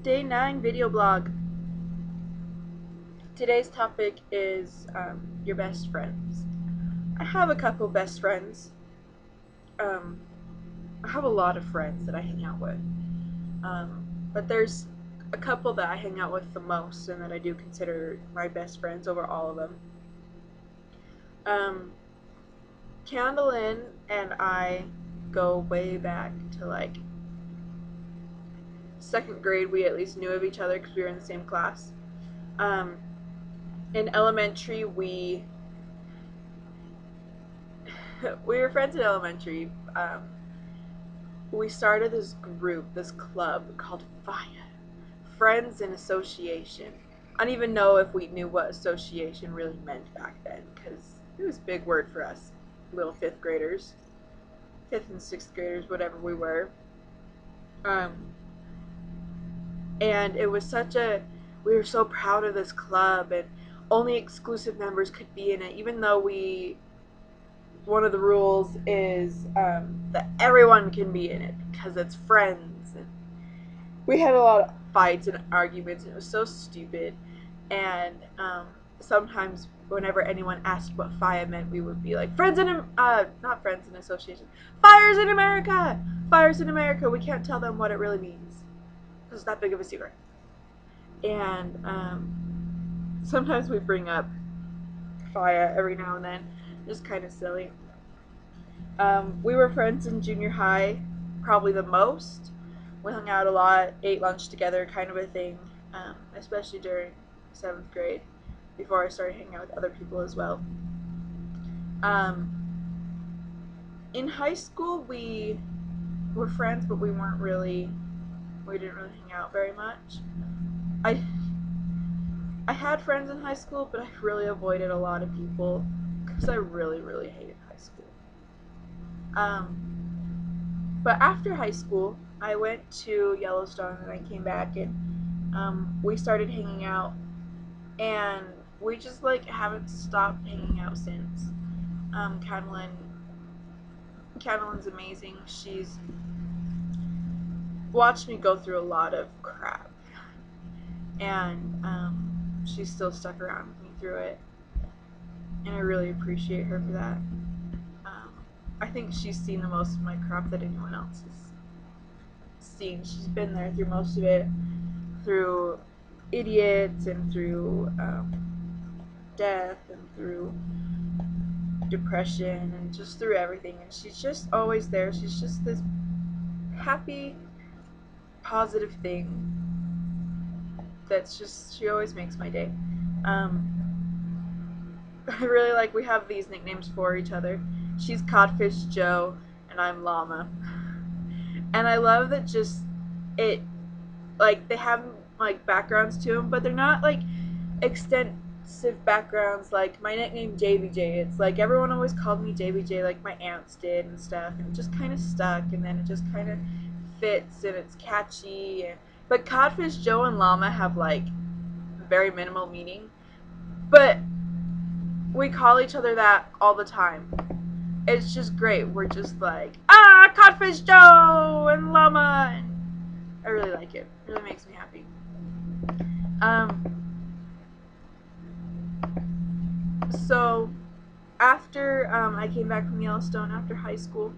Day 9 video blog. Today's topic is your best friends. I have a couple best friends. Um, I have a lot of friends that I hang out with. But there's a couple that I hang out with the most and that I do consider my best friends over all of them. Candlin and I go way back to like second grade. We at least knew of each other because we were in the same class. In elementary, we were friends in elementary. We started this group, this club called FIA, Friends in Association. I don't even know if we knew what association really meant back then, because it was a big word for us, little fifth graders, fifth and sixth graders, whatever we were. And it was we were so proud of this club, and only exclusive members could be in it, even though one of the rules is that everyone can be in it because it's friends. And we had a lot of fights and arguments, and it was so stupid. And sometimes whenever anyone asked what FIA meant, we would be like, not Friends in Association, Fires in America! Fires in America! We can't tell them what it really means because it's that big of a secret. And sometimes we bring up FIA every now and then. Just kind of silly. We were friends in junior high, probably the most. We hung out a lot, ate lunch together, kind of a thing, especially during 7th grade, before I started hanging out with other people as well. In high school, we were friends, but we didn't really hang out very much. I had friends in high school, but I really avoided a lot of people because I really, really hated high school. But after high school, I went to Yellowstone and I came back, and we started hanging out, and we just haven't stopped hanging out since. Catalin's amazing. She's watched me go through a lot of crap, and she's still stuck around with me through it, and I really appreciate her for that. I think she's seen the most of my crap that anyone else has seen. She's been there through most of it, through idiots and through death and through depression and just through everything, and she's just always there. She's just this happy, positive thing she always makes my day. I really we have these nicknames for each other. She's Codfish Joe, and I'm Llama. And I love that they have backgrounds to them, but they're not extensive backgrounds. Like my nickname JBJ, it's everyone always called me JBJ, like my aunts did and stuff, and it just kind of stuck, and then it just kind of fits, and it's catchy. But Codfish Joe and Llama have very minimal meaning, but we call each other that all the time. It's just great. We're just Codfish Joe and Llama, and I really like it. It really makes me happy. So after I came back from Yellowstone after high school,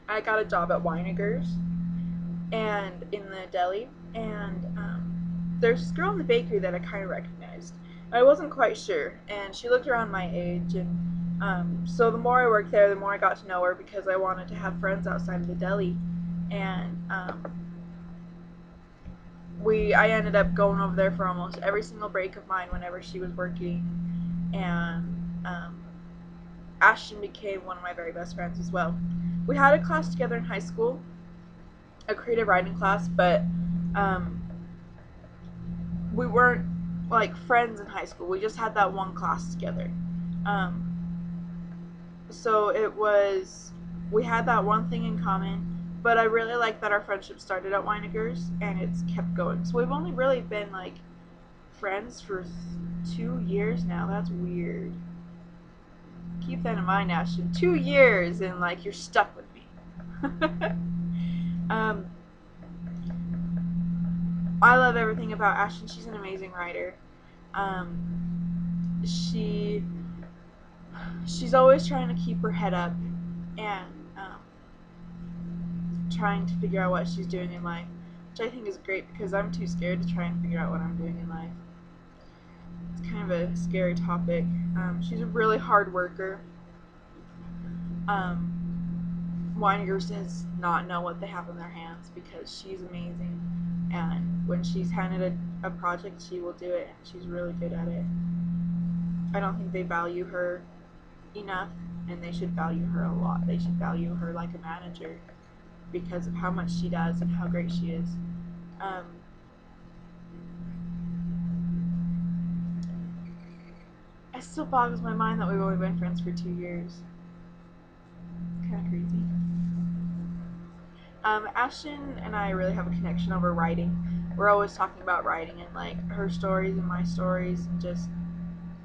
I got a job at Weininger's and in the deli, and there's this girl in the bakery that I kind of recognized. I wasn't quite sure, and she looked around my age, and so the more I worked there, the more I got to know her because I wanted to have friends outside of the deli, and I ended up going over there for almost every single break of mine whenever she was working, and Ashton became one of my very best friends as well. We had a class together in high school, a creative writing class, but we weren't friends in high school. We just had that one class together. So we had that one thing in common, but I really like that our friendship started at Weininger's and it's kept going. So we've only really been friends for 2 years now. That's weird. Keep that in mind, Ashton. 2 years and you're stuck with me. I love everything about Ashton. She's an amazing writer. She she's always trying to keep her head up and trying to figure out what she's doing in life, which I think is great because I'm too scared to try and figure out what I'm doing in life. It's kind of a scary topic. She's a really hard worker. Winegar does not know what they have in their hands because she's amazing, and when she's handed a project, she will do it, and she's really good at it. I don't think they value her enough, and they should value her a lot. They should value her like a manager because of how much she does and how great she is. It still boggles my mind that we've only been friends for 2 years. It's kind of crazy. Ashton and I really have a connection over writing. We're always talking about writing and like her stories and my stories and just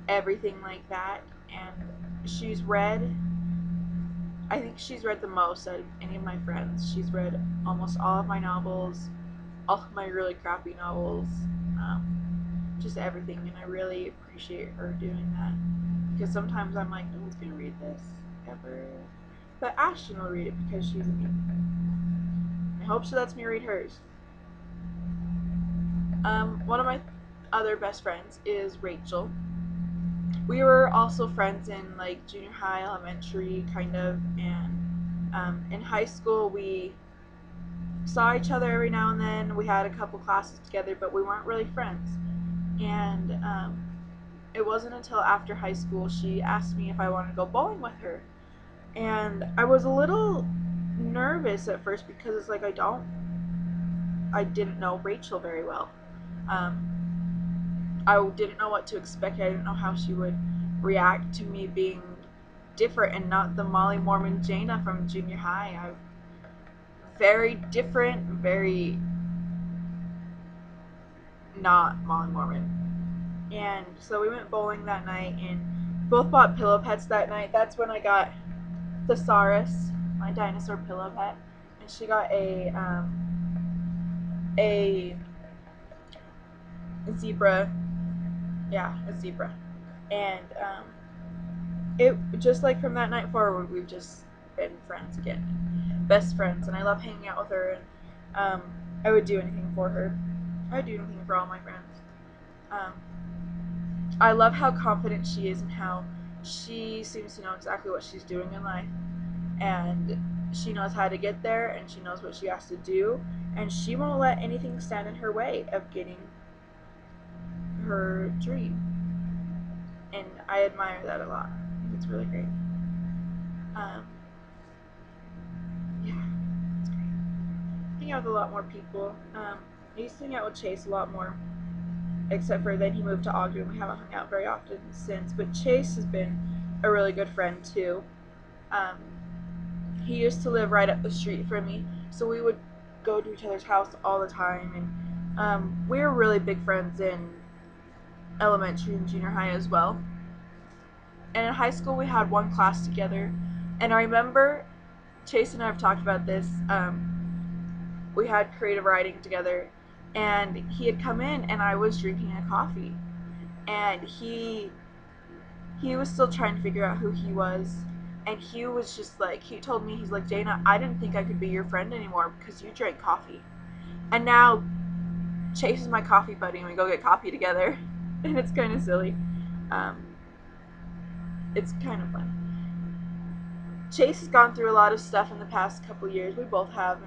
everything like that. And she's read, I think she's read the most out of any of my friends. She's read almost all of my novels, all of my really crappy novels, just everything. And I really appreciate her doing that because sometimes I'm like, no one's gonna read this ever, but Ashton will read it because she's me. I hope she lets me read hers. One of my other best friends is Rachel. We were also friends in like junior high, elementary, kind of, and in high school we saw each other every now and then. We had a couple classes together, but we weren't really friends. And it wasn't until after high school she asked me if I wanted to go bowling with her, and I was a little nervous at first because it's like I didn't know Rachel very well. I didn't know what to expect. I didn't know how she would react to me being different and not the Molly Mormon Jaina from junior high. I'm very different, very not Molly Mormon. And so we went bowling that night and both bought pillow pets that night. That's when I got Thesaurus, my dinosaur pillow pet, and she got a zebra. Yeah, a zebra. And it just like from that night forward, we've just been friends again, best friends. And I love hanging out with her. And I would do anything for her. I would do anything for all my friends. I love how confident she is and how she seems to know exactly what she's doing in life, and she knows how to get there, and she knows what she has to do, and she won't let anything stand in her way of getting her dream. And I admire that a lot. I think it's really great. Yeah, it's great. Hang out with a lot more people. I used to hang out with Chase a lot more, except for then he moved to Ogden. We haven't hung out very often since, but Chase has been a really good friend too. He used to live right up the street from me, so we would go to each other's house all the time, and we were really big friends in elementary and junior high as well. And in high school we had one class together, and I remember Chase and I have talked about this. We had creative writing together, and he had come in and I was drinking a coffee, and he was still trying to figure out who he was, and he was just like, he told me, he's like, Jaina, I didn't think I could be your friend anymore because you drank coffee. And now Chase is my coffee buddy and we go get coffee together. And it's kind of silly. It's kind of fun. Chase has gone through a lot of stuff in the past couple years. We both have,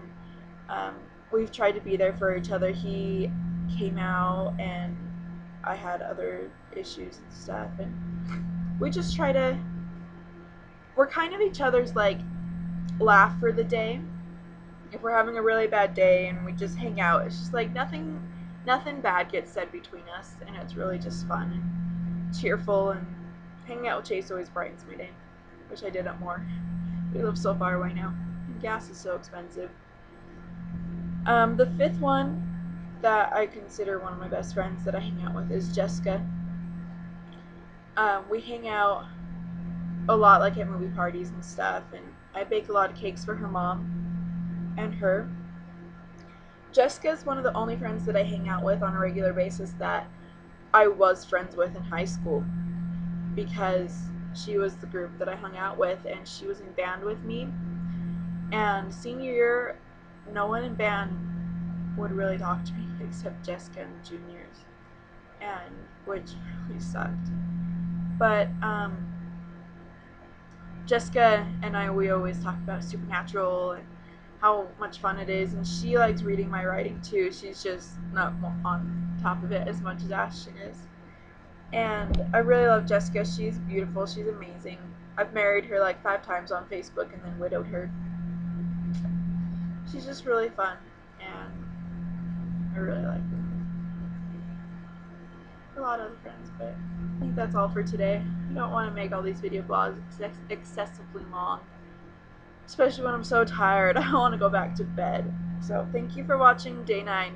and we've tried to be there for each other. He came out and I had other issues and stuff, and we just try to, we're kind of each other's like laugh for the day. If we're having a really bad day and we just hang out, it's just like nothing bad gets said between us, and it's really just fun and cheerful, and hanging out with Chase always brightens my day. Wish I did it more. We live so far away now, and gas is so expensive. The fifth one that I consider one of my best friends that I hang out with is Jessica. We hang out a lot, like at movie parties and stuff, and I bake a lot of cakes for her mom and her. Jessica's one of the only friends that I hang out with on a regular basis that I was friends with in high school, because she was the group that I hung out with and she was in band with me. And senior year, no one in band would really talk to me except Jessica and the juniors, and which really sucked. But Jessica and I, we always talk about Supernatural and how much fun it is, and she likes reading my writing too. She's just not on top of it as much as Ashton is. And I really love Jessica. She's beautiful. She's amazing. I've married her like 5 times on Facebook and then widowed her. She's just really fun, and I really like her. A lot of other friends, but I think that's all for today. I don't want to make all these video blogs excessively long, especially when I'm so tired. I want to go back to bed. So thank you for watching day 9.